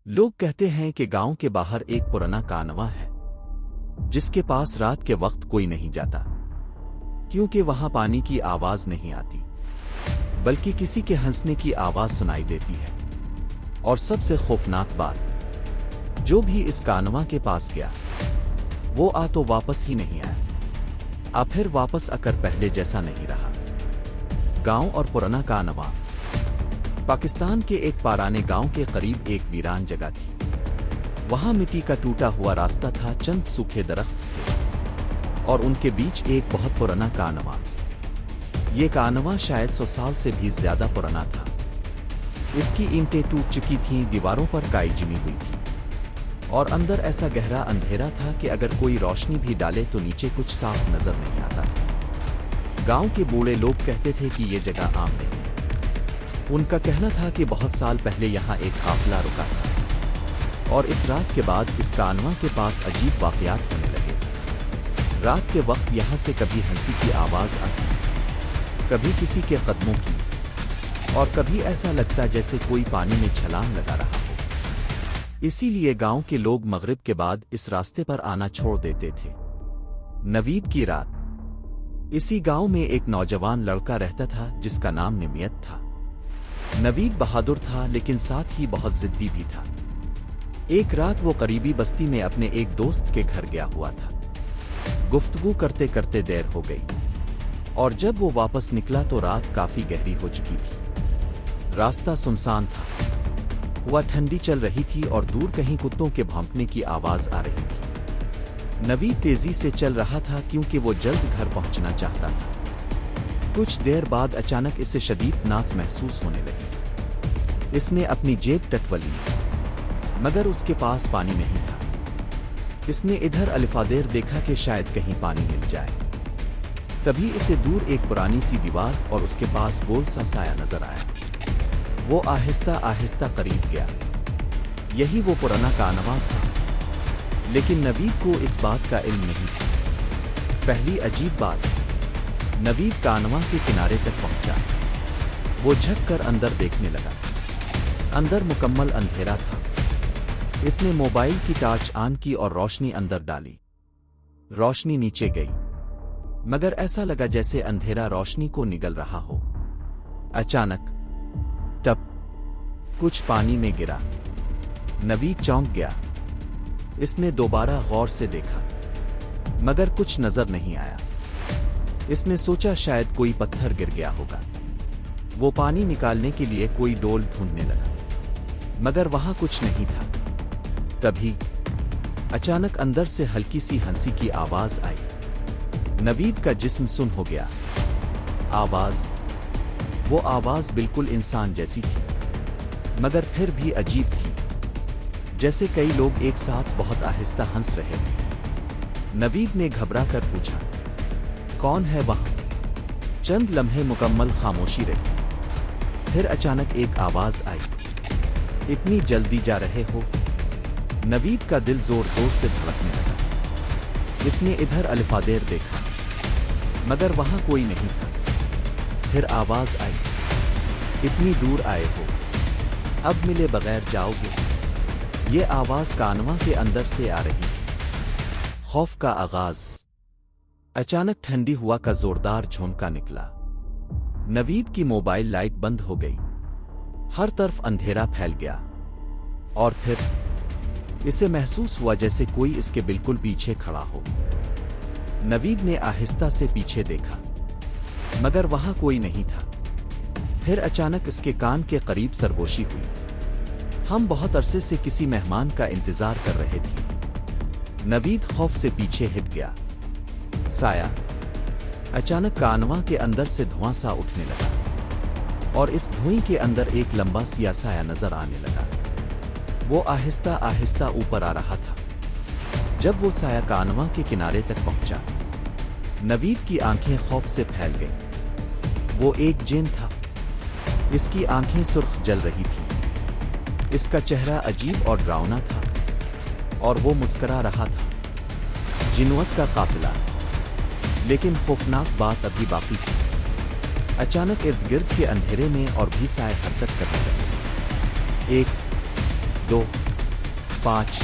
لوگ کہتے ہیں کہ گاؤں کے باہر ایک پرانا کانواں ہے جس کے پاس رات کے وقت کوئی نہیں جاتا، کیونکہ وہاں پانی کی آواز نہیں آتی بلکہ کسی کے ہنسنے کی آواز سنائی دیتی ہے۔ اور سب سے خوفناک بات، جو بھی اس کانواں کے پاس گیا وہ تو واپس ہی نہیں آیا، پھر واپس آ کر پہلے جیسا نہیں رہا۔ گاؤں اور پرانا کانواں پاکستان کے ایک پرانے گاؤں کے قریب ایک ویران جگہ تھی۔ وہاں مٹی کا ٹوٹا ہوا راستہ تھا، چند سوکھے درخت تھے اور ان کے بیچ ایک بہت پرانا کانواں۔ یہ کانواں شاید 100 سال سے بھی زیادہ پرانا تھا۔ اس کی اینٹیں ٹوٹ چکی تھیں، دیواروں پر کائی جمی ہوئی تھی اور اندر ایسا گہرا اندھیرا تھا کہ اگر کوئی روشنی بھی ڈالے تو نیچے کچھ صاف نظر نہیں آتا تھا۔ گاؤں کے بوڑھے لوگ کہتے تھے کہ یہ جگہ عام نہیں ہے۔ ان کا کہنا تھا کہ بہت سال پہلے یہاں ایک قافلہ رکا تھا اور اس رات کے بعد اس کانواں کے پاس عجیب واقعات ہونے لگے۔ رات کے وقت یہاں سے کبھی ہنسی کی آواز آتی، کبھی کسی کے قدموں کی، اور کبھی ایسا لگتا جیسے کوئی پانی میں چھلانگ لگا رہا ہو۔ اسی لیے گاؤں کے لوگ مغرب کے بعد اس راستے پر آنا چھوڑ دیتے تھے۔ نوید کی رات۔ اسی گاؤں میں ایک نوجوان لڑکا رہتا تھا جس کا نام نمیت تھا۔ نوید بہادر تھا لیکن ساتھ ہی بہت ضدی بھی تھا۔ ایک رات وہ قریبی بستی میں اپنے ایک دوست کے گھر گیا ہوا تھا۔ گفتگو کرتے کرتے دیر ہو گئی اور جب وہ واپس نکلا تو رات کافی گہری ہو چکی تھی۔ راستہ سنسان تھا، ہوا ٹھنڈی چل رہی تھی اور دور کہیں کتوں کے بھونکنے کی آواز آ رہی تھی۔ نوید تیزی سے چل رہا تھا کیونکہ وہ جلد گھر پہنچنا چاہتا تھا۔ کچھ دیر بعد اچانک اسے شدید پیاس محسوس ہونے لگی۔ اس نے اپنی جیب ٹٹولی مگر اس کے پاس پانی نہیں تھا۔ اس نے ادھر الفادیر دیکھا کہ شاید کہیں پانی مل جائے۔ تبھی اسے دور ایک پرانی سی دیوار اور اس کے پاس گول سا سایہ نظر آیا۔ وہ آہستہ آہستہ قریب گیا۔ یہی وہ پرانا کانواں تھا، لیکن نوید کو اس بات کا علم نہیں تھا۔ پہلی عجیب بات، نوید کانواں کے کنارے تک پہنچا۔ وہ جھک کر اندر دیکھنے لگا۔ اندر مکمل اندھیرا تھا۔ اس نے موبائل کی ٹارچ آن کی اور روشنی اندر ڈالی۔ روشنی نیچے گئی مگر ایسا لگا جیسے اندھیرا روشنی کو نگل رہا ہو۔ اچانک ٹپ کچھ پانی میں گرا۔ نوید چونک گیا۔ اس نے دوبارہ غور سے دیکھا مگر کچھ نظر نہیں آیا۔ اس نے سوچا شاید کوئی پتھر گر گیا ہوگا۔ وہ پانی نکالنے کے لیے کوئی ڈول ڈھونڈنے لگا مگر وہاں کچھ نہیں تھا۔ تبھی اچانک اندر سے ہلکی سی ہنسی کی آواز آئی۔ نوید کا جسم سن ہو گیا۔ وہ آواز بالکل انسان جیسی تھی مگر پھر بھی عجیب تھی، جیسے کئی لوگ ایک ساتھ بہت آہستہ ہنس رہے ہیں۔ نوید نے گھبرا کر پوچھا، کون ہے وہاں؟ چند لمحے مکمل خاموشی رہی، پھر اچانک ایک آواز آئی، اتنی جلدی جا رہے ہو؟ نوید کا دل زور زور سے دھڑکنے لگا۔ اس نے ادھر الفادیر دیکھا مگر وہاں کوئی نہیں تھا۔ پھر آواز آئی، اتنی دور آئے ہو، اب ملے بغیر جاؤ گے؟ یہ آواز کانواں کے اندر سے آ رہی تھی۔ خوف کا آغاز۔ اچانک ٹھنڈی ہوا کا زوردار جھونکا نکلا۔ نوید کی موبائل لائٹ بند ہو گئی۔ ہر طرف اندھیرا پھیل گیا اور پھر اسے محسوس ہوا جیسے کوئی اس کے بالکل پیچھے کھڑا ہو۔ نوید نے آہستہ سے پیچھے دیکھا مگر وہاں کوئی نہیں تھا۔ پھر اچانک اس کے کان کے قریب سرگوشی ہوئی۔ ہم بہت عرصے سے کسی مہمان کا انتظار کر رہے تھے۔ نوید خوف سے پیچھے ہٹ گیا۔ سایہ۔ اچانک کانواں کے اندر سے دھواں سا اٹھنے لگا اور اس دھوئیں کے اندر ایک لمبا سیاہ سایہ نظر آنے لگا۔ وہ آہستہ آہستہ اوپر آ رہا تھا۔ جب وہ سایہ کانواں کے کنارے تک پہنچا، نوید کی آنکھیں خوف سے پھیل گئیں۔ وہ ایک جن تھا۔ اس کی آنکھیں سرخ جل رہی تھیں۔ اس کا چہرہ عجیب اور ڈراؤنا تھا اور وہ مسکرا رہا تھا۔ جنوت کا قافلہ۔ لیکن خوفناک بات ابھی باقی تھی۔ اچانک ارد گرد کے اندھیرے میں اور بھی سائے حرکت کرنے لگے۔ 1 2 5,